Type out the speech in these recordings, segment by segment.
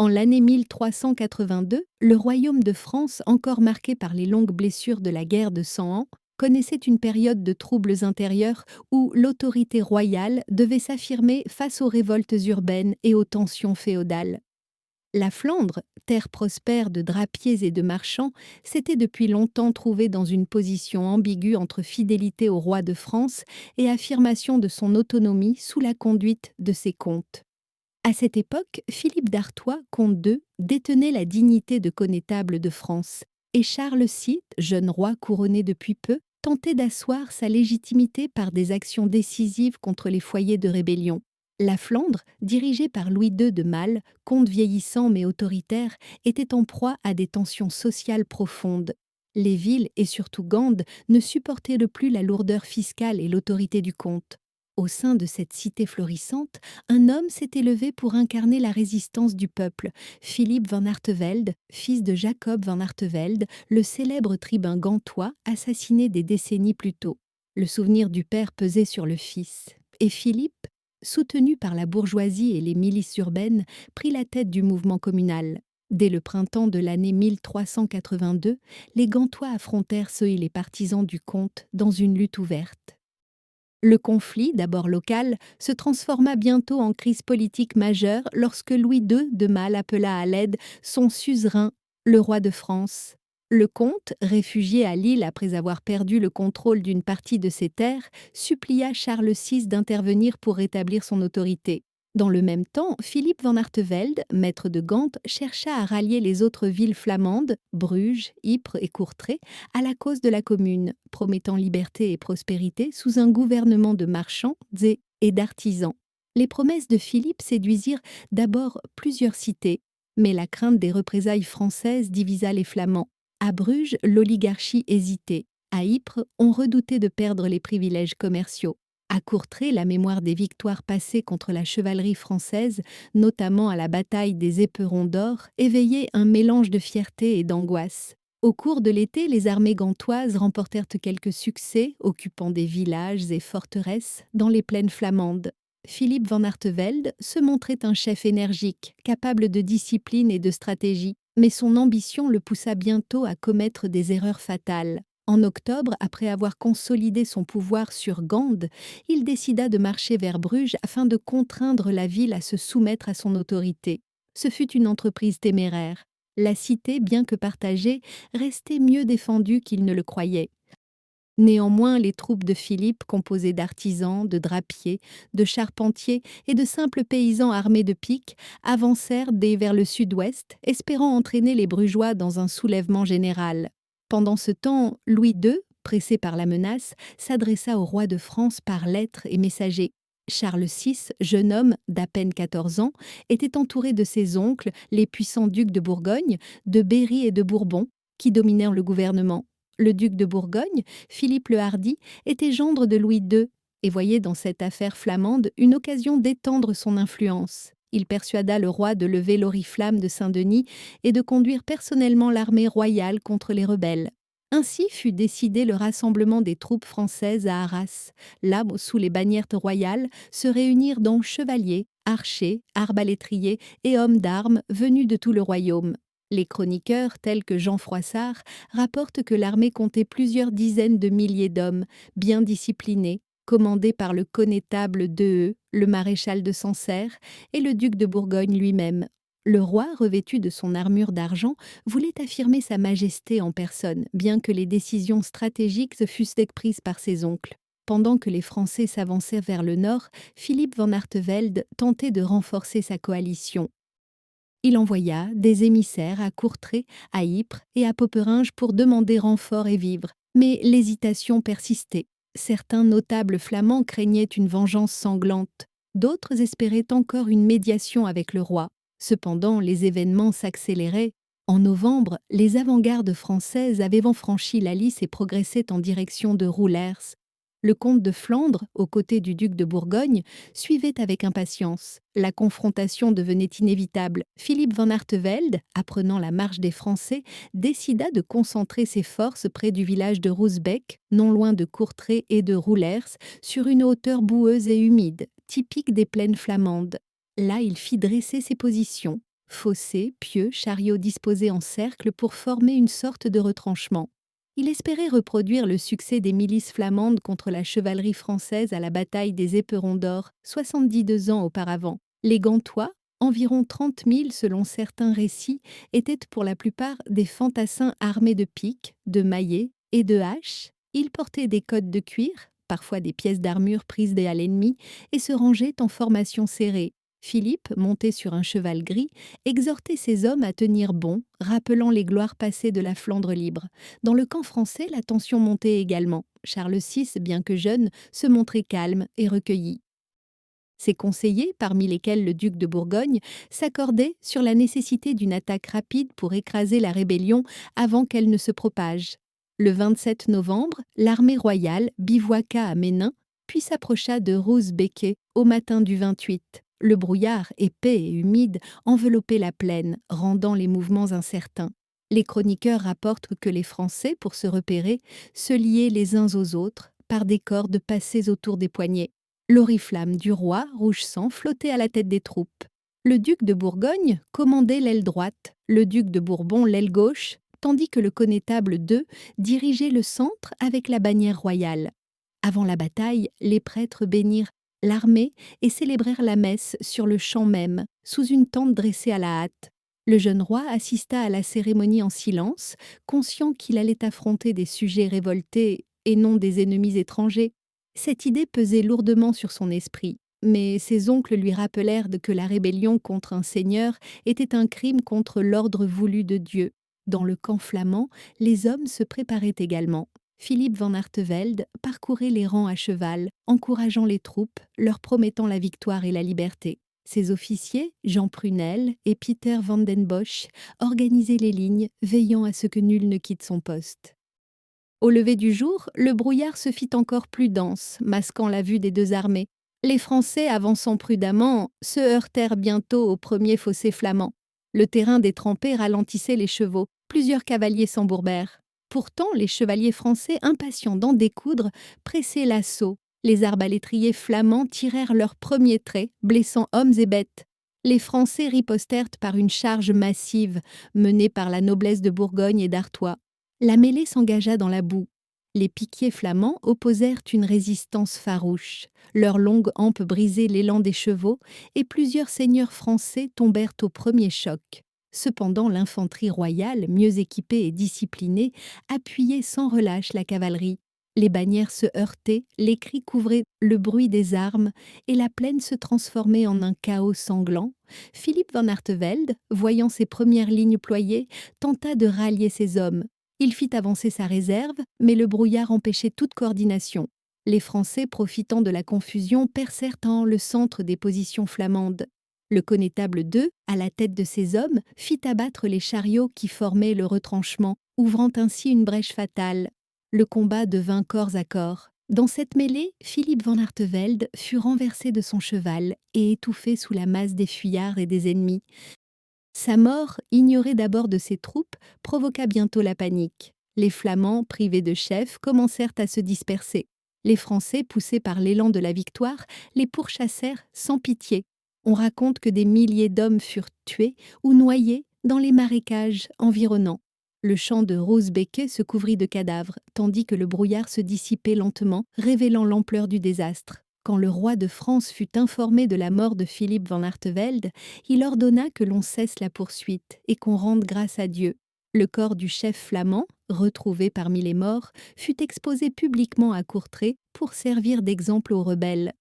En l'année 1382, le royaume de France, encore marqué par les longues blessures de la guerre de Cent Ans, connaissait une période de troubles intérieurs où l'autorité royale devait s'affirmer face aux révoltes urbaines et aux tensions féodales. La Flandre, terre prospère de drapiers et de marchands, s'était depuis longtemps trouvée dans une position ambiguë entre fidélité au roi de France et affirmation de son autonomie sous la conduite de ses comtes. À cette époque, Philippe d'Artois, comte d'Eu, détenait la dignité de connétable de France, et Charles VI, jeune roi couronné depuis peu, tentait d'asseoir sa légitimité par des actions décisives contre les foyers de rébellion. La Flandre, dirigée par Louis II de Malle, comte vieillissant mais autoritaire, était en proie à des tensions sociales profondes. Les villes, et surtout Gand, ne supportaient plus la lourdeur fiscale et l'autorité du comte. Au sein de cette cité florissante, un homme s'est élevé pour incarner la résistance du peuple, Philippe van Artevelde, fils de Jacob van Artevelde, le célèbre tribun gantois assassiné des décennies plus tôt. Le souvenir du père pesait sur le fils, et Philippe, soutenu par la bourgeoisie et les milices urbaines, prit la tête du mouvement communal. Dès le printemps de l'année 1382, les Gantois affrontèrent ceux et les partisans du comte dans une lutte ouverte. Le conflit, d'abord local, se transforma bientôt en crise politique majeure lorsque Louis II de Malle appela à l'aide son suzerain, le roi de France. Le comte, réfugié à Lille après avoir perdu le contrôle d'une partie de ses terres, supplia Charles VI d'intervenir pour rétablir son autorité. Dans le même temps, Philippe van Artevelde, maître de Gand, chercha à rallier les autres villes flamandes, Bruges, Ypres et Courtrai, à la cause de la commune, promettant liberté et prospérité sous un gouvernement de marchands et d'artisans. Les promesses de Philippe séduisirent d'abord plusieurs cités, mais la crainte des représailles françaises divisa les Flamands. À Bruges, l'oligarchie hésitait. À Ypres, on redoutait de perdre les privilèges commerciaux. À Courtrai, la mémoire des victoires passées contre la chevalerie française, notamment à la bataille des Éperons d'Or, éveillait un mélange de fierté et d'angoisse. Au cours de l'été, les armées gantoises remportèrent quelques succès, occupant des villages et forteresses dans les plaines flamandes. Philippe van Artevelde se montrait un chef énergique, capable de discipline et de stratégie, mais son ambition le poussa bientôt à commettre des erreurs fatales. En octobre, après avoir consolidé son pouvoir sur Gand, il décida de marcher vers Bruges afin de contraindre la ville à se soumettre à son autorité. Ce fut une entreprise téméraire. La cité, bien que partagée, restait mieux défendue qu'il ne le croyait. Néanmoins, les troupes de Philippe, composées d'artisans, de drapiers, de charpentiers et de simples paysans armés de piques, avancèrent dès vers le sud-ouest, espérant entraîner les Brugeois dans un soulèvement général. Pendant ce temps, Louis II, pressé par la menace, s'adressa au roi de France par lettres et messagers. Charles VI, jeune homme d'à peine 14 ans, était entouré de ses oncles, les puissants ducs de Bourgogne, de Berry et de Bourbon, qui dominèrent le gouvernement. Le duc de Bourgogne, Philippe le Hardi, était gendre de Louis II et voyait dans cette affaire flamande une occasion d'étendre son influence. Il persuada le roi de lever l'oriflamme de Saint-Denis et de conduire personnellement l'armée royale contre les rebelles. Ainsi fut décidé le rassemblement des troupes françaises à Arras. Là, sous les bannières royales, se réunirent donc chevaliers, archers, arbalétriers et hommes d'armes venus de tout le royaume. Les chroniqueurs, tels que Jean Froissart, rapportent que l'armée comptait plusieurs dizaines de milliers d'hommes, bien disciplinés, commandés par le connétable d'Eu, le maréchal de Sancerre et le duc de Bourgogne lui-même. Le roi, revêtu de son armure d'argent, voulait affirmer sa majesté en personne, bien que les décisions stratégiques fussent prises par ses oncles. Pendant que les Français s'avançaient vers le nord, Philippe van Artevelde tentait de renforcer sa coalition. Il envoya des émissaires à Courtrai, à Ypres et à Poperinge pour demander renfort et vivres. Mais l'hésitation persistait. Certains notables flamands craignaient une vengeance sanglante. D'autres espéraient encore une médiation avec le roi. Cependant, les événements s'accéléraient. En novembre, les avant-gardes françaises avaient franchi la Lys et progressaient en direction de Roulers. Le comte de Flandre, aux côtés du duc de Bourgogne, suivait avec impatience. La confrontation devenait inévitable. Philippe van Artevelde, apprenant la marche des Français, décida de concentrer ses forces près du village de Roosbeek, non loin de Courtrai et de Roulers, sur une hauteur boueuse et humide, typique des plaines flamandes. Là, il fit dresser ses positions. Fossés, pieux, chariots disposés en cercle pour former une sorte de retranchement. Il espérait reproduire le succès des milices flamandes contre la chevalerie française à la bataille des Éperons d'Or, 72 ans auparavant. Les Gantois, environ 30 000 selon certains récits, étaient pour la plupart des fantassins armés de piques, de maillets et de haches. Ils portaient des cottes de cuir, parfois des pièces d'armure prises à l'ennemi, et se rangeaient en formation serrée. Philippe, monté sur un cheval gris, exhortait ses hommes à tenir bon, rappelant les gloires passées de la Flandre libre. Dans le camp français, la tension montait également. Charles VI, bien que jeune, se montrait calme et recueilli. Ses conseillers, parmi lesquels le duc de Bourgogne, s'accordaient sur la nécessité d'une attaque rapide pour écraser la rébellion avant qu'elle ne se propage. Le 27 novembre, l'armée royale bivouaqua à Ménin, puis s'approcha de Roosbeke au matin du 28. Le brouillard, épais et humide, enveloppait la plaine, rendant les mouvements incertains. Les chroniqueurs rapportent que les Français, pour se repérer, se liaient les uns aux autres par des cordes passées autour des poignets. L'oriflamme du roi, rouge sang, flottait à la tête des troupes. Le duc de Bourgogne commandait l'aile droite, le duc de Bourbon l'aile gauche, tandis que le connétable d'Eu dirigeait le centre avec la bannière royale. Avant la bataille, les prêtres bénirent l'armée et célébrèrent la messe sur le champ même, sous une tente dressée à la hâte. Le jeune roi assista à la cérémonie en silence, conscient qu'il allait affronter des sujets révoltés et non des ennemis étrangers. Cette idée pesait lourdement sur son esprit, mais ses oncles lui rappelèrent que la rébellion contre un seigneur était un crime contre l'ordre voulu de Dieu. Dans le camp flamand, les hommes se préparaient également. Philippe van Artevelde parcourait les rangs à cheval, encourageant les troupes, leur promettant la victoire et la liberté. Ses officiers, Jean Prunelle et Peter van den Bosch, organisaient les lignes, veillant à ce que nul ne quitte son poste. Au lever du jour, le brouillard se fit encore plus dense, masquant la vue des deux armées. Les Français, avançant prudemment, se heurtèrent bientôt au premier fossé flamand. Le terrain détrempé ralentissait les chevaux, plusieurs cavaliers s'embourbèrent. Pourtant, les chevaliers français, impatients d'en découdre, pressaient l'assaut. Les arbalétriers flamands tirèrent leurs premiers traits, blessant hommes et bêtes. Les Français ripostèrent par une charge massive, menée par la noblesse de Bourgogne et d'Artois. La mêlée s'engagea dans la boue. Les piquiers flamands opposèrent une résistance farouche. Leurs longues hampes brisaient l'élan des chevaux et plusieurs seigneurs français tombèrent au premier choc. Cependant, l'infanterie royale, mieux équipée et disciplinée, appuyait sans relâche la cavalerie. Les bannières se heurtaient, les cris couvraient le bruit des armes et la plaine se transformait en un chaos sanglant. Philippe van Artevelde, voyant ses premières lignes ployées, tenta de rallier ses hommes. Il fit avancer sa réserve, mais le brouillard empêchait toute coordination. Les Français, profitant de la confusion, percèrent en le centre des positions flamandes. Le connétable d'Eu, à la tête de ses hommes, fit abattre les chariots qui formaient le retranchement, ouvrant ainsi une brèche fatale. Le combat devint corps à corps. Dans cette mêlée, Philippe van Artevelde fut renversé de son cheval et étouffé sous la masse des fuyards et des ennemis. Sa mort, ignorée d'abord de ses troupes, provoqua bientôt la panique. Les Flamands, privés de chef, commencèrent à se disperser. Les Français, poussés par l'élan de la victoire, les pourchassèrent sans pitié. On raconte que des milliers d'hommes furent tués ou noyés dans les marécages environnants. Le champ de Roosbeke se couvrit de cadavres, tandis que le brouillard se dissipait lentement, révélant l'ampleur du désastre. Quand le roi de France fut informé de la mort de Philippe van Artevelde, il ordonna que l'on cesse la poursuite et qu'on rende grâce à Dieu. Le corps du chef flamand, retrouvé parmi les morts, fut exposé publiquement à Courtrai pour servir d'exemple aux rebelles.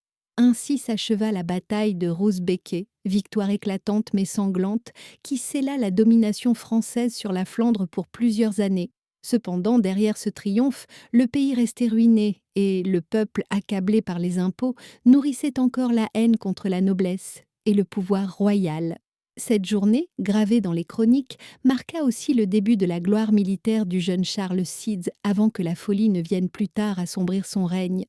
Ainsi s'acheva la bataille de Roosbeke, victoire éclatante mais sanglante, qui scella la domination française sur la Flandre pour plusieurs années. Cependant, derrière ce triomphe, le pays restait ruiné et le peuple, accablé par les impôts, nourrissait encore la haine contre la noblesse et le pouvoir royal. Cette journée, gravée dans les chroniques, marqua aussi le début de la gloire militaire du jeune Charles VI avant que la folie ne vienne plus tard assombrir son règne.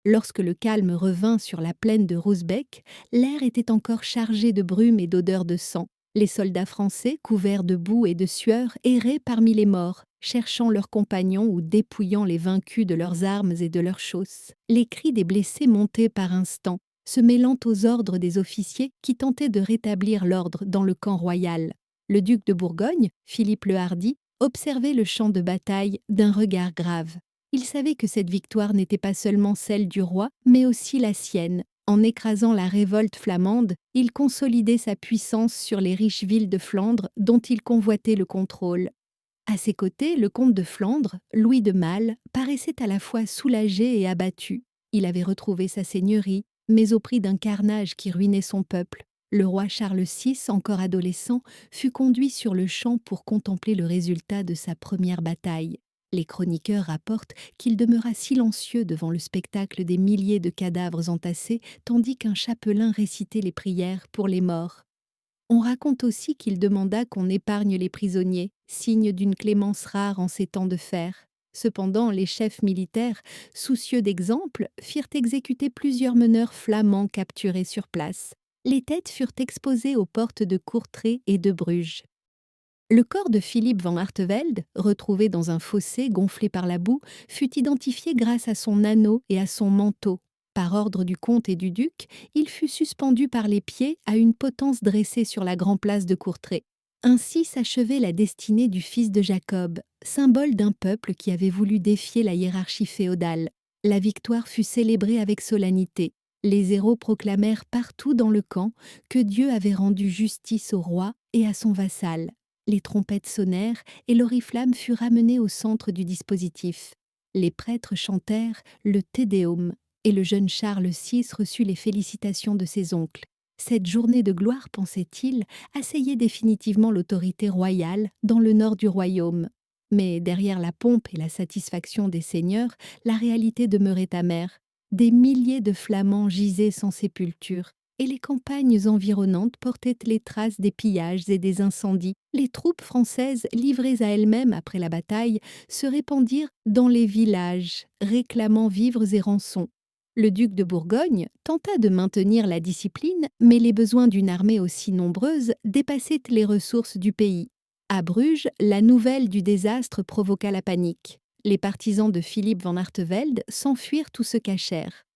Lorsque le calme revint sur la plaine de Roosbeke, l'air était encore chargé de brume et d'odeur de sang. Les soldats français, couverts de boue et de sueur, erraient parmi les morts, cherchant leurs compagnons ou dépouillant les vaincus de leurs armes et de leurs chausses. Les cris des blessés montaient par instants. se mêlant aux ordres des officiers qui tentaient de rétablir l'ordre dans le camp royal. Le duc de Bourgogne, Philippe le Hardi, observait le champ de bataille d'un regard grave. Il savait que cette victoire n'était pas seulement celle du roi, mais aussi la sienne. En écrasant la révolte flamande, il consolidait sa puissance sur les riches villes de Flandre dont il convoitait le contrôle. À ses côtés, le comte de Flandre, Louis de Malle, paraissait à la fois soulagé et abattu. Il avait retrouvé sa seigneurie, mais au prix d'un carnage qui ruinait son peuple. Le roi Charles VI, encore adolescent, fut conduit sur le champ pour contempler le résultat de sa première bataille. Les chroniqueurs rapportent qu'il demeura silencieux devant le spectacle des milliers de cadavres entassés, tandis qu'un chapelain récitait les prières pour les morts. On raconte aussi qu'il demanda qu'on épargne les prisonniers, signe d'une clémence rare en ces temps de fer. Cependant, les chefs militaires, soucieux d'exemple, firent exécuter plusieurs meneurs flamands capturés sur place. Les têtes furent exposées aux portes de Courtrai et de Bruges. Le corps de Philippe van Artevelde, retrouvé dans un fossé gonflé par la boue, fut identifié grâce à son anneau et à son manteau. Par ordre du comte et du duc, il fut suspendu par les pieds à une potence dressée sur la grand-place de Courtrai. Ainsi s'achevait la destinée du fils de Jacob, symbole d'un peuple qui avait voulu défier la hiérarchie féodale. La victoire fut célébrée avec solennité. Les héros proclamèrent partout dans le camp que Dieu avait rendu justice au roi et à son vassal. Les trompettes sonnèrent et l'oriflamme fut ramenée au centre du dispositif. Les prêtres chantèrent le Te Deum et le jeune Charles VI reçut les félicitations de ses oncles. Cette journée de gloire, pensait-il, asseyait définitivement l'autorité royale dans le nord du royaume. Mais derrière la pompe et la satisfaction des seigneurs, la réalité demeurait amère. Des milliers de Flamands gisaient sans sépulture, et les campagnes environnantes portaient les traces des pillages et des incendies. Les troupes françaises, livrées à elles-mêmes après la bataille, se répandirent dans les villages, réclamant vivres et rançons. Le duc de Bourgogne tenta de maintenir la discipline, mais les besoins d'une armée aussi nombreuse dépassaient les ressources du pays. À Bruges, la nouvelle du désastre provoqua la panique. Les partisans de Philippe van Artevelde s'enfuirent ou se cachèrent.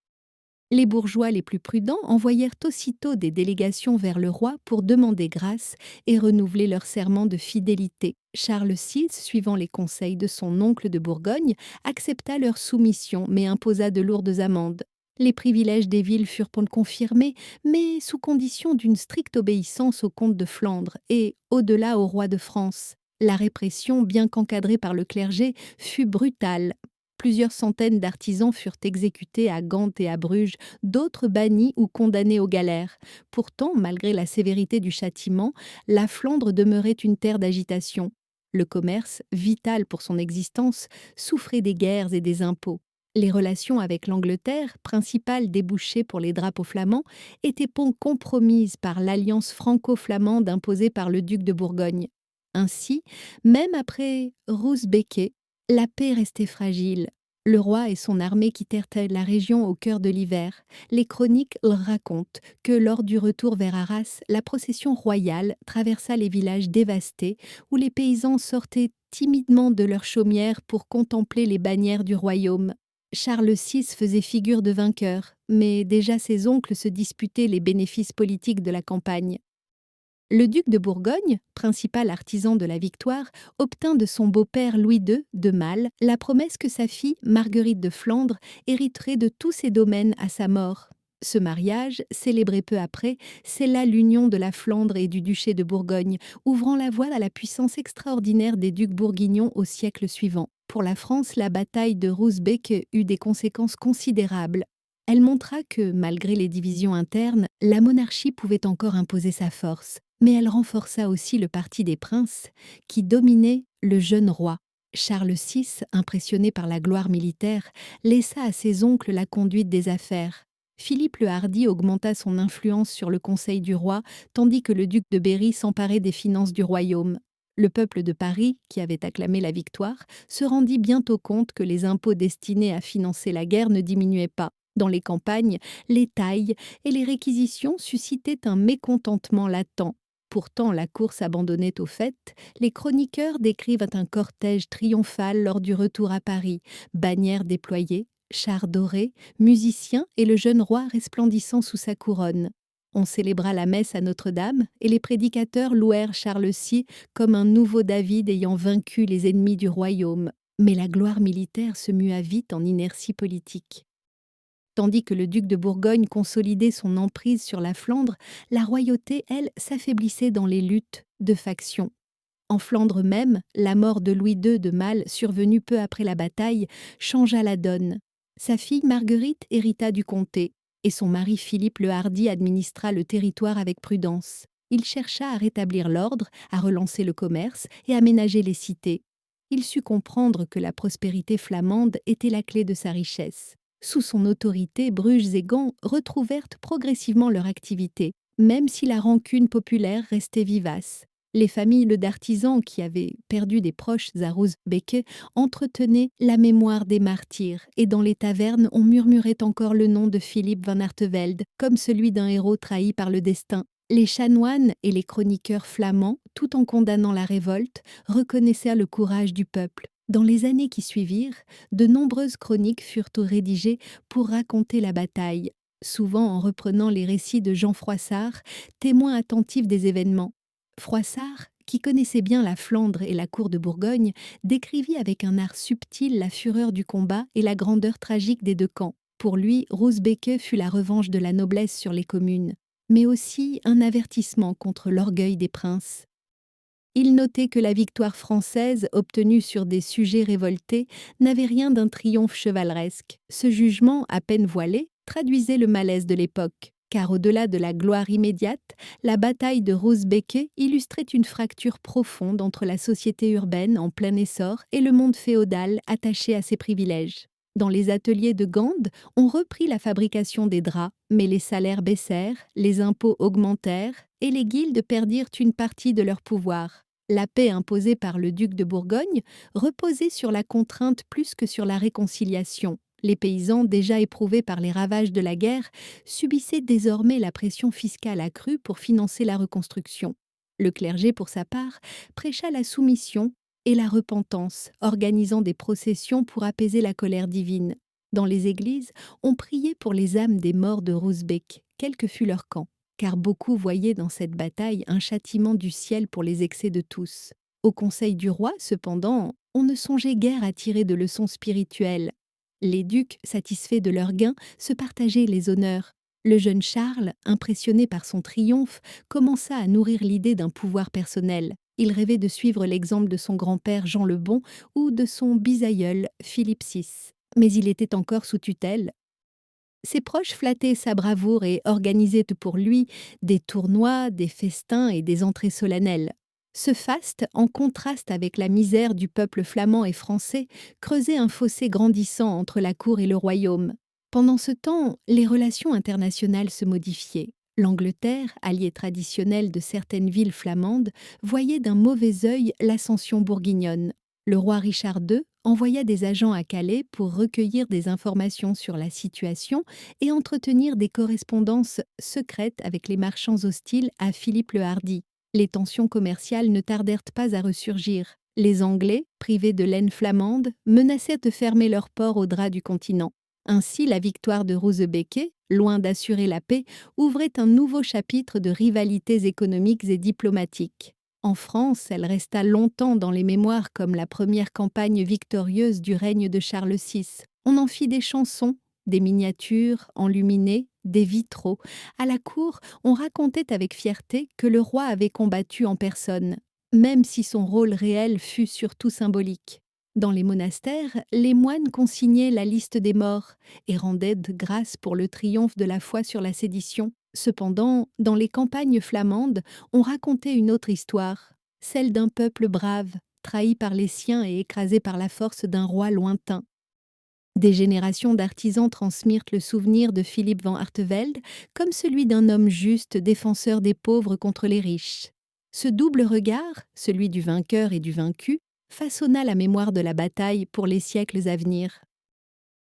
Les bourgeois les plus prudents envoyèrent aussitôt des délégations vers le roi pour demander grâce et renouveler leur serment de fidélité. Charles VI, suivant les conseils de son oncle de Bourgogne, accepta leur soumission mais imposa de lourdes amendes. Les privilèges des villes furent confirmés, mais sous condition d'une stricte obéissance au comte de Flandre et, au-delà, au roi de France. La répression, bien qu'encadrée par le clergé, fut brutale. Plusieurs centaines d'artisans furent exécutés à Gand et à Bruges, d'autres bannis ou condamnés aux galères. Pourtant, malgré la sévérité du châtiment, la Flandre demeurait une terre d'agitation. Le commerce, vital pour son existence, souffrait des guerres et des impôts. Les relations avec l'Angleterre, principal débouché pour les drapeaux flamands, étaient compromises par l'alliance franco-flamande imposée par le duc de Bourgogne. Ainsi, même après Rysbecke, la paix restait fragile. Le roi et son armée quittèrent la région au cœur de l'hiver. Les chroniques racontent que lors du retour vers Arras, la procession royale traversa les villages dévastés où les paysans sortaient timidement de leurs chaumières pour contempler les bannières du royaume. Charles VI faisait figure de vainqueur, mais déjà ses oncles se disputaient les bénéfices politiques de la campagne. Le duc de Bourgogne, principal artisan de la victoire, obtint de son beau-père Louis II de Malle la promesse que sa fille, Marguerite de Flandre, hériterait de tous ses domaines à sa mort. Ce mariage, célébré peu après, scella l'union de la Flandre et du duché de Bourgogne, ouvrant la voie à la puissance extraordinaire des ducs bourguignons au siècle suivant. Pour la France, la bataille de Rysbecke eut des conséquences considérables. Elle montra que, malgré les divisions internes, la monarchie pouvait encore imposer sa force. Mais elle renforça aussi le parti des princes, qui dominait le jeune roi. Charles VI, impressionné par la gloire militaire, laissa à ses oncles la conduite des affaires. Philippe le Hardi augmenta son influence sur le conseil du roi, tandis que le duc de Berry s'emparait des finances du royaume. Le peuple de Paris, qui avait acclamé la victoire, se rendit bientôt compte que les impôts destinés à financer la guerre ne diminuaient pas. Dans les campagnes, les tailles et les réquisitions suscitaient un mécontentement latent. Pourtant, la course abandonnait aux fêtes, les chroniqueurs décrivent un cortège triomphal lors du retour à Paris, bannières déployées, chars dorés, musiciens et le jeune roi resplendissant sous sa couronne. On célébra la messe à Notre-Dame et les prédicateurs louèrent Charles VI comme un nouveau David ayant vaincu les ennemis du royaume. Mais la gloire militaire se mua vite en inertie politique. Tandis que le duc de Bourgogne consolidait son emprise sur la Flandre, la royauté, elle, s'affaiblissait dans les luttes de factions. En Flandre même, la mort de Louis II de Malle, survenue peu après la bataille, changea la donne. Sa fille Marguerite hérita du comté, et son mari Philippe le Hardi administra le territoire avec prudence. Il chercha à rétablir l'ordre, à relancer le commerce et à aménager les cités. Il sut comprendre que la prospérité flamande était la clé de sa richesse. Sous son autorité, Bruges et Gand retrouvèrent progressivement leur activité, même si la rancune populaire restait vivace. Les familles d'artisans qui avaient perdu des proches à Roosbeke entretenaient la mémoire des martyrs, et dans les tavernes, on murmurait encore le nom de Philippe van Artevelde, comme celui d'un héros trahi par le destin. Les chanoines et les chroniqueurs flamands, tout en condamnant la révolte, reconnaissaient le courage du peuple. Dans les années qui suivirent, de nombreuses chroniques furent rédigées pour raconter la bataille, souvent en reprenant les récits de Jean Froissart, témoin attentif des événements. Froissart, qui connaissait bien la Flandre et la cour de Bourgogne, décrivit avec un art subtil la fureur du combat et la grandeur tragique des deux camps. Pour lui, Roosbeke fut la revanche de la noblesse sur les communes, mais aussi un avertissement contre l'orgueil des princes. Il notait que la victoire française, obtenue sur des sujets révoltés, n'avait rien d'un triomphe chevaleresque. Ce jugement, à peine voilé, traduisait le malaise de l'époque. Car au-delà de la gloire immédiate, la bataille de Roosbeke illustrait une fracture profonde entre la société urbaine en plein essor et le monde féodal attaché à ses privilèges. Dans les ateliers de Gand, on reprit la fabrication des draps, mais les salaires baissèrent, les impôts augmentèrent et les guildes perdirent une partie de leur pouvoir. La paix imposée par le duc de Bourgogne reposait sur la contrainte plus que sur la réconciliation. Les paysans, déjà éprouvés par les ravages de la guerre, subissaient désormais la pression fiscale accrue pour financer la reconstruction. Le clergé, pour sa part, prêcha la soumission et la repentance, organisant des processions pour apaiser la colère divine. Dans les églises, on priait pour les âmes des morts de Roosbeke, quel que fût leur camp, car beaucoup voyaient dans cette bataille un châtiment du ciel pour les excès de tous. Au conseil du roi, cependant, on ne songeait guère à tirer de leçons spirituelles. Les ducs, satisfaits de leur gain, se partageaient les honneurs. Le jeune Charles, impressionné par son triomphe, commença à nourrir l'idée d'un pouvoir personnel. Il rêvait de suivre l'exemple de son grand-père Jean le Bon ou de son bisaïeul Philippe VI. Mais il était encore sous tutelle. Ses proches flattaient sa bravoure et organisaient pour lui des tournois, des festins et des entrées solennelles. Ce faste, en contraste avec la misère du peuple flamand et français, creusait un fossé grandissant entre la cour et le royaume. Pendant ce temps, les relations internationales se modifiaient. L'Angleterre, alliée traditionnelle de certaines villes flamandes, voyait d'un mauvais œil l'ascension bourguignonne. Le roi Richard II envoya des agents à Calais pour recueillir des informations sur la situation et entretenir des correspondances secrètes avec les marchands hostiles à Philippe le Hardi. Les tensions commerciales ne tardèrent pas à ressurgir. Les Anglais, privés de laine flamande, menaçaient de fermer leurs ports aux draps du continent. Ainsi, la victoire de Roosbeke, loin d'assurer la paix, ouvrait un nouveau chapitre de rivalités économiques et diplomatiques. En France, elle resta longtemps dans les mémoires comme la première campagne victorieuse du règne de Charles VI. On en fit des chansons, des miniatures enluminées, des vitraux. À la cour, on racontait avec fierté que le roi avait combattu en personne, même si son rôle réel fut surtout symbolique. Dans les monastères, les moines consignaient la liste des morts et rendaient grâce pour le triomphe de la foi sur la sédition. Cependant, dans les campagnes flamandes, on racontait une autre histoire, celle d'un peuple brave, trahi par les siens et écrasé par la force d'un roi lointain. Des générations d'artisans transmirent le souvenir de Philippe van Artevelde comme celui d'un homme juste, défenseur des pauvres contre les riches. Ce double regard, celui du vainqueur et du vaincu, façonna la mémoire de la bataille pour les siècles à venir.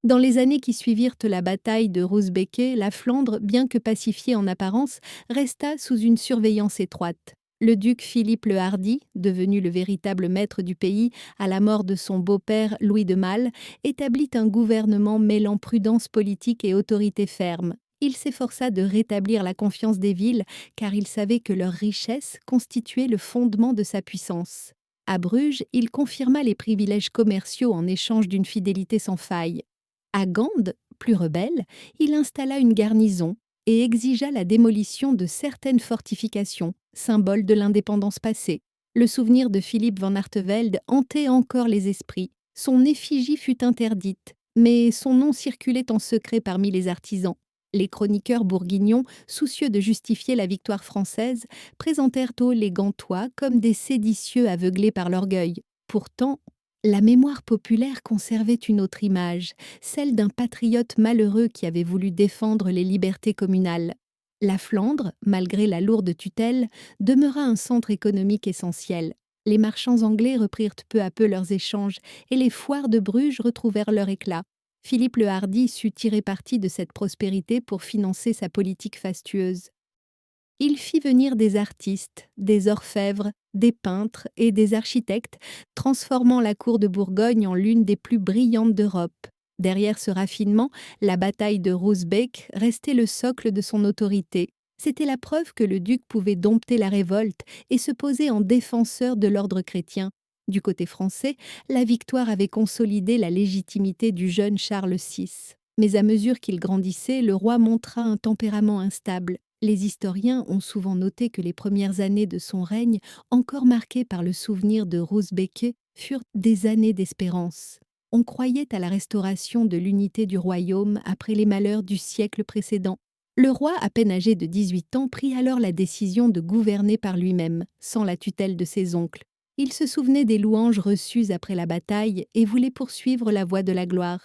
Dans les années qui suivirent la bataille de Roosbeke, la Flandre, bien que pacifiée en apparence, resta sous une surveillance étroite. Le duc Philippe le Hardi, devenu le véritable maître du pays à la mort de son beau-père Louis de Malle, établit un gouvernement mêlant prudence politique et autorité ferme. Il s'efforça de rétablir la confiance des villes car il savait que leur richesse constituait le fondement de sa puissance. À Bruges, il confirma les privilèges commerciaux en échange d'une fidélité sans faille. À Gand, plus rebelle, il installa une garnison et exigea la démolition de certaines fortifications, symbole de l'indépendance passée. Le souvenir de Philippe van Artevelde hantait encore les esprits. Son effigie fut interdite, mais son nom circulait en secret parmi les artisans. Les chroniqueurs bourguignons, soucieux de justifier la victoire française, présentèrent aux les Gantois comme des séditieux aveuglés par l'orgueil. Pourtant, la mémoire populaire conservait une autre image, celle d'un patriote malheureux qui avait voulu défendre les libertés communales. La Flandre, malgré la lourde tutelle, demeura un centre économique essentiel. Les marchands anglais reprirent peu à peu leurs échanges et les foires de Bruges retrouvèrent leur éclat. Philippe le Hardi sut tirer parti de cette prospérité pour financer sa politique fastueuse. Il fit venir des artistes, des orfèvres, des peintres et des architectes, transformant la cour de Bourgogne en l'une des plus brillantes d'Europe. Derrière ce raffinement, la bataille de Roosbeek restait le socle de son autorité. C'était la preuve que le duc pouvait dompter la révolte et se poser en défenseur de l'ordre chrétien. Du côté français, la victoire avait consolidé la légitimité du jeune Charles VI. Mais à mesure qu'il grandissait, le roi montra un tempérament instable. Les historiens ont souvent noté que les premières années de son règne, encore marquées par le souvenir de Roosbeek, furent des années d'espérance. On croyait à la restauration de l'unité du royaume après les malheurs du siècle précédent. Le roi, à peine âgé de 18 ans, prit alors la décision de gouverner par lui-même, sans la tutelle de ses oncles. Il se souvenait des louanges reçues après la bataille et voulait poursuivre la voie de la gloire.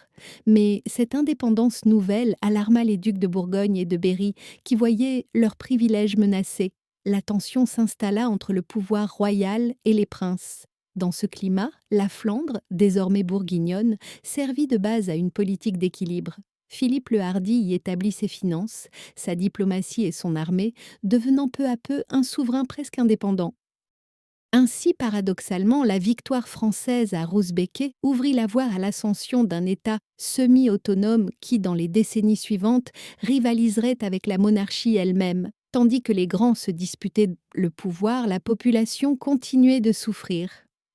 Mais cette indépendance nouvelle alarma les ducs de Bourgogne et de Berry, qui voyaient leurs privilèges menacés. La tension s'installa entre le pouvoir royal et les princes. Dans ce climat, la Flandre, désormais bourguignonne, servit de base à une politique d'équilibre. Philippe le Hardi y établit ses finances, sa diplomatie et son armée, devenant peu à peu un souverain presque indépendant. Ainsi, paradoxalement, la victoire française à Roosbeek ouvrit la voie à l'ascension d'un État semi-autonome qui, dans les décennies suivantes, rivaliserait avec la monarchie elle-même. Tandis que les grands se disputaient le pouvoir, la population continuait de souffrir.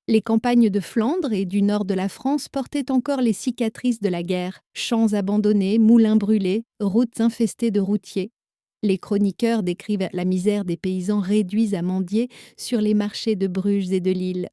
Les campagnes de Flandre et du nord de la France portaient encore les cicatrices de la guerre, champs abandonnés, moulins brûlés, routes infestées de routiers. Les chroniqueurs décrivent la misère des paysans réduits à mendier sur les marchés de Bruges et de Lille.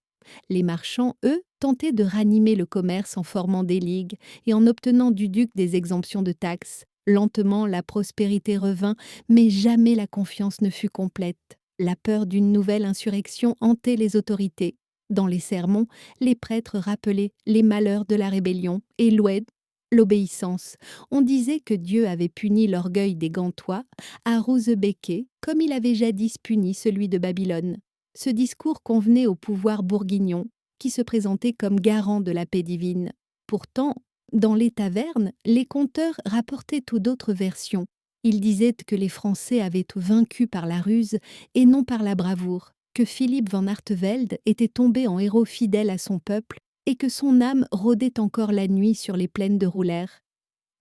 Les marchands, eux, tentaient de ranimer le commerce en formant des ligues et en obtenant du duc des exemptions de taxes. Lentement, la prospérité revint, mais jamais la confiance ne fut complète. La peur d'une nouvelle insurrection hantait les autorités. Dans les sermons, les prêtres rappelaient les malheurs de la rébellion et louaient l'obéissance. On disait que Dieu avait puni l'orgueil des Gantois à Roosbeek, comme il avait jadis puni celui de Babylone. Ce discours convenait au pouvoir bourguignon, qui se présentait comme garant de la paix divine. Pourtant, dans les tavernes, les conteurs rapportaient tout d'autres versions. Ils disaient que les Français avaient vaincu par la ruse et non par la bravoure, que Philippe van Artevelde était tombé en héros fidèle à son peuple et que son âme rôdait encore la nuit sur les plaines de Roulers.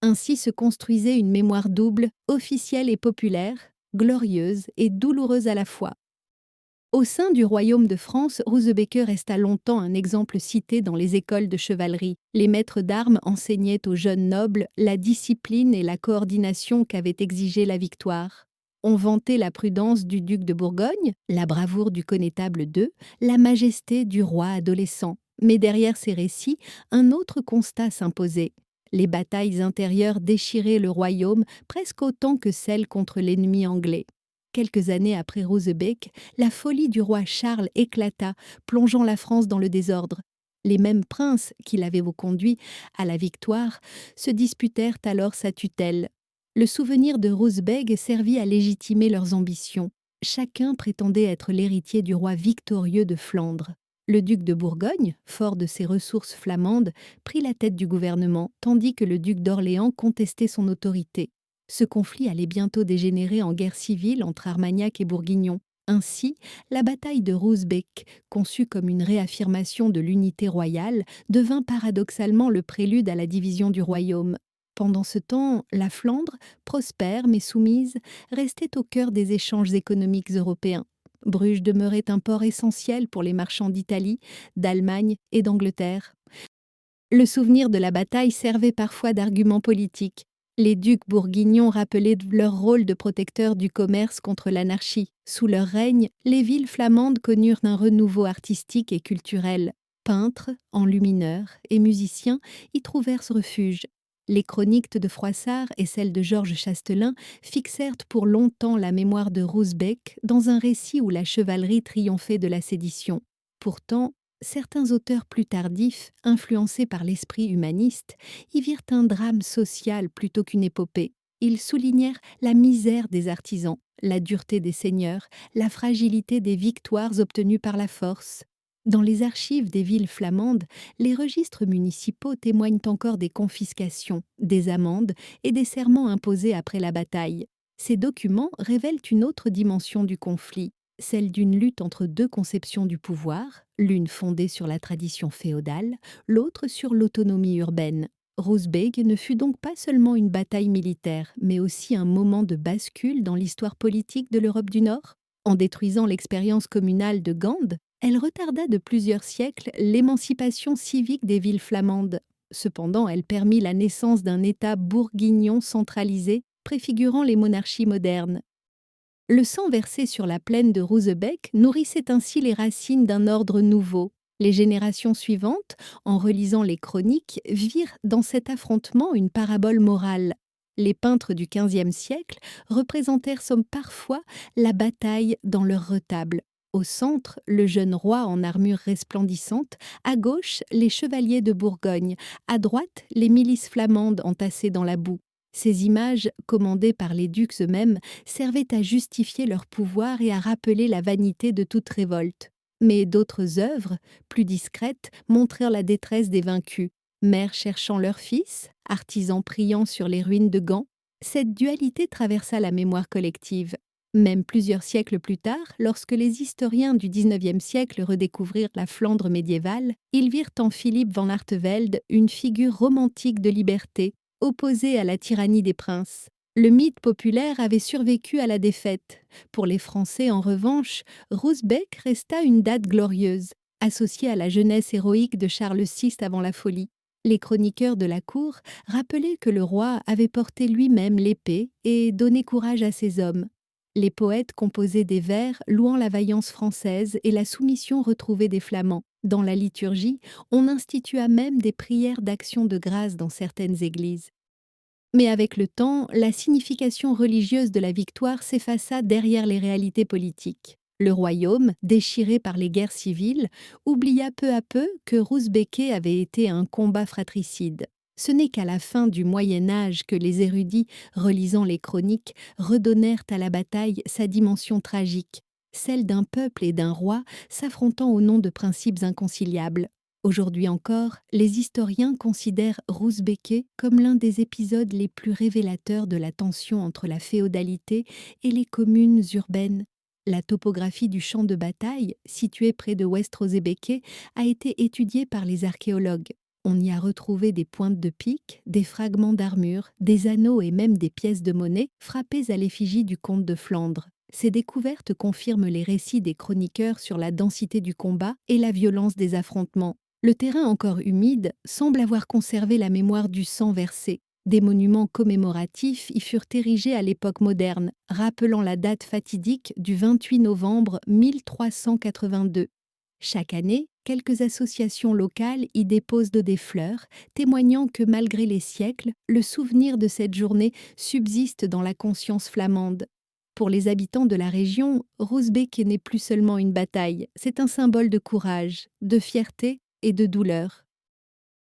Ainsi se construisait une mémoire double, officielle et populaire, glorieuse et douloureuse à la fois. Au sein du royaume de France, Roosbeek resta longtemps un exemple cité dans les écoles de chevalerie. Les maîtres d'armes enseignaient aux jeunes nobles la discipline et la coordination qu'avait exigé la victoire. On vantait la prudence du duc de Bourgogne, la bravoure du connétable d'Eu, la majesté du roi adolescent. Mais derrière ces récits, un autre constat s'imposait. Les batailles intérieures déchiraient le royaume presque autant que celles contre l'ennemi anglais. Quelques années après Roosbeek, la folie du roi Charles éclata, plongeant la France dans le désordre. Les mêmes princes qui l'avaient conduit à la victoire se disputèrent alors sa tutelle. Le souvenir de Roosbeek servit à légitimer leurs ambitions. Chacun prétendait être l'héritier du roi victorieux de Flandre. Le duc de Bourgogne, fort de ses ressources flamandes, prit la tête du gouvernement, tandis que le duc d'Orléans contestait son autorité. Ce conflit allait bientôt dégénérer en guerre civile entre Armagnac et Bourguignon. Ainsi, la bataille de Roosbeek, conçue comme une réaffirmation de l'unité royale, devint paradoxalement le prélude à la division du royaume. Pendant ce temps, la Flandre, prospère mais soumise, restait au cœur des échanges économiques européens. Bruges demeurait un port essentiel pour les marchands d'Italie, d'Allemagne et d'Angleterre. Le souvenir de la bataille servait parfois d'argument politique. Les ducs bourguignons rappelaient leur rôle de protecteurs du commerce contre l'anarchie. Sous leur règne, les villes flamandes connurent un renouveau artistique et culturel. Peintres, enlumineurs et musiciens y trouvèrent refuge. Les chroniques de Froissart et celles de Georges Chastelain fixèrent pour longtemps la mémoire de Roosbeek dans un récit où la chevalerie triomphait de la sédition. Pourtant, certains auteurs plus tardifs, influencés par l'esprit humaniste, y virent un drame social plutôt qu'une épopée. Ils soulignèrent la misère des artisans, la dureté des seigneurs, la fragilité des victoires obtenues par la force. Dans les archives des villes flamandes, les registres municipaux témoignent encore des confiscations, des amendes et des serments imposés après la bataille. Ces documents révèlent une autre dimension du conflit, celle d'une lutte entre deux conceptions du pouvoir, l'une fondée sur la tradition féodale, l'autre sur l'autonomie urbaine. Roosbeek ne fut donc pas seulement une bataille militaire, mais aussi un moment de bascule dans l'histoire politique de l'Europe du Nord. En détruisant l'expérience communale de Gand, elle retarda de plusieurs siècles l'émancipation civique des villes flamandes. Cependant, elle permit la naissance d'un État bourguignon centralisé, préfigurant les monarchies modernes. Le sang versé sur la plaine de Roosbeek nourrissait ainsi les racines d'un ordre nouveau. Les générations suivantes, en relisant les chroniques, virent dans cet affrontement une parabole morale. Les peintres du XVe siècle représentèrent comme parfois la bataille dans leur retable. Au centre, le jeune roi en armure resplendissante, à gauche, les chevaliers de Bourgogne, à droite, les milices flamandes entassées dans la boue. Ces images, commandées par les ducs eux-mêmes, servaient à justifier leur pouvoir et à rappeler la vanité de toute révolte. Mais d'autres œuvres, plus discrètes, montrèrent la détresse des vaincus. Mères cherchant leurs fils, artisans priant sur les ruines de Gand. Cette dualité traversa la mémoire collective. Même plusieurs siècles plus tard, lorsque les historiens du XIXe siècle redécouvrirent la Flandre médiévale, ils virent en Philippe van Artevelde une figure romantique de liberté, opposée à la tyrannie des princes. Le mythe populaire avait survécu à la défaite. Pour les Français, en revanche, Roosbeek resta une date glorieuse, associée à la jeunesse héroïque de Charles VI avant la folie. Les chroniqueurs de la cour rappelaient que le roi avait porté lui-même l'épée et donné courage à ses hommes. Les poètes composaient des vers louant la vaillance française et la soumission retrouvée des Flamands. Dans la liturgie, on institua même des prières d'action de grâce dans certaines églises. Mais avec le temps, la signification religieuse de la victoire s'effaça derrière les réalités politiques. Le royaume, déchiré par les guerres civiles, oublia peu à peu que Roosbeek avait été un combat fratricide. Ce n'est qu'à la fin du Moyen Âge que les érudits, relisant les chroniques, redonnèrent à la bataille sa dimension tragique, celle d'un peuple et d'un roi s'affrontant au nom de principes inconciliables. Aujourd'hui encore, les historiens considèrent Roosbeek comme l'un des épisodes les plus révélateurs de la tension entre la féodalité et les communes urbaines. La topographie du champ de bataille, situé près de West-Roosbeek, a été étudiée par les archéologues. On y a retrouvé des pointes de pique, des fragments d'armure, des anneaux et même des pièces de monnaie frappées à l'effigie du comte de Flandre. Ces découvertes confirment les récits des chroniqueurs sur la densité du combat et la violence des affrontements. Le terrain encore humide semble avoir conservé la mémoire du sang versé. Des monuments commémoratifs y furent érigés à l'époque moderne, rappelant la date fatidique du 28 novembre 1382. Chaque année, quelques associations locales y déposent des fleurs, témoignant que malgré les siècles, le souvenir de cette journée subsiste dans la conscience flamande. Pour les habitants de la région, Roosbeek n'est plus seulement une bataille, c'est un symbole de courage, de fierté et de douleur.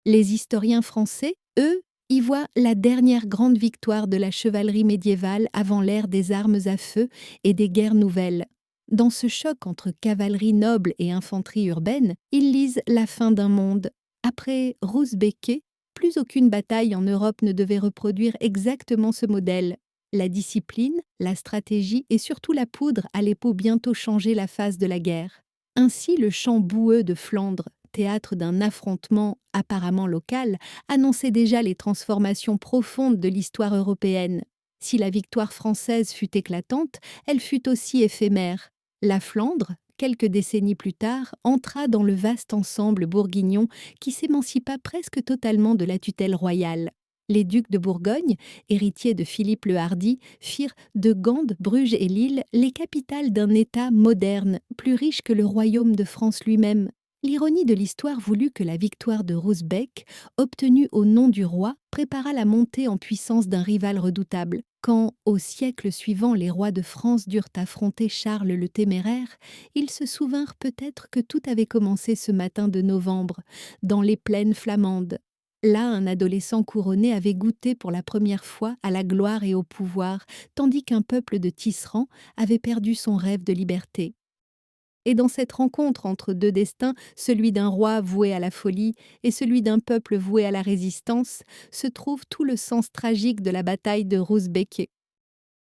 Les historiens français, eux, y voient la dernière grande victoire de la chevalerie médiévale avant l'ère des armes à feu et des guerres nouvelles. Dans ce choc entre cavalerie noble et infanterie urbaine, ils lisent la fin d'un monde. Après Roosbeek, plus aucune bataille en Europe ne devait reproduire exactement ce modèle. La discipline, la stratégie et surtout la poudre allaient pour bientôt changer la phase de la guerre. Ainsi, le champ boueux de Flandre, théâtre d'un affrontement apparemment local, annonçait déjà les transformations profondes de l'histoire européenne. Si la victoire française fut éclatante, elle fut aussi éphémère. La Flandre, quelques décennies plus tard, entra dans le vaste ensemble bourguignon qui s'émancipa presque totalement de la tutelle royale. Les ducs de Bourgogne, héritiers de Philippe le Hardi, firent de Gand, Bruges et Lille les capitales d'un État moderne, plus riche que le royaume de France lui-même. L'ironie de l'histoire voulut que la victoire de Rosbecque, obtenue au nom du roi, prépara la montée en puissance d'un rival redoutable. Quand, au siècle suivant, les rois de France durent affronter Charles le Téméraire, ils se souvinrent peut-être que tout avait commencé ce matin de novembre, dans les plaines flamandes. Là, un adolescent couronné avait goûté pour la première fois à la gloire et au pouvoir, tandis qu'un peuple de tisserands avait perdu son rêve de liberté. Et dans cette rencontre entre deux destins, celui d'un roi voué à la folie et celui d'un peuple voué à la résistance, se trouve tout le sens tragique de la bataille de Rosbecque.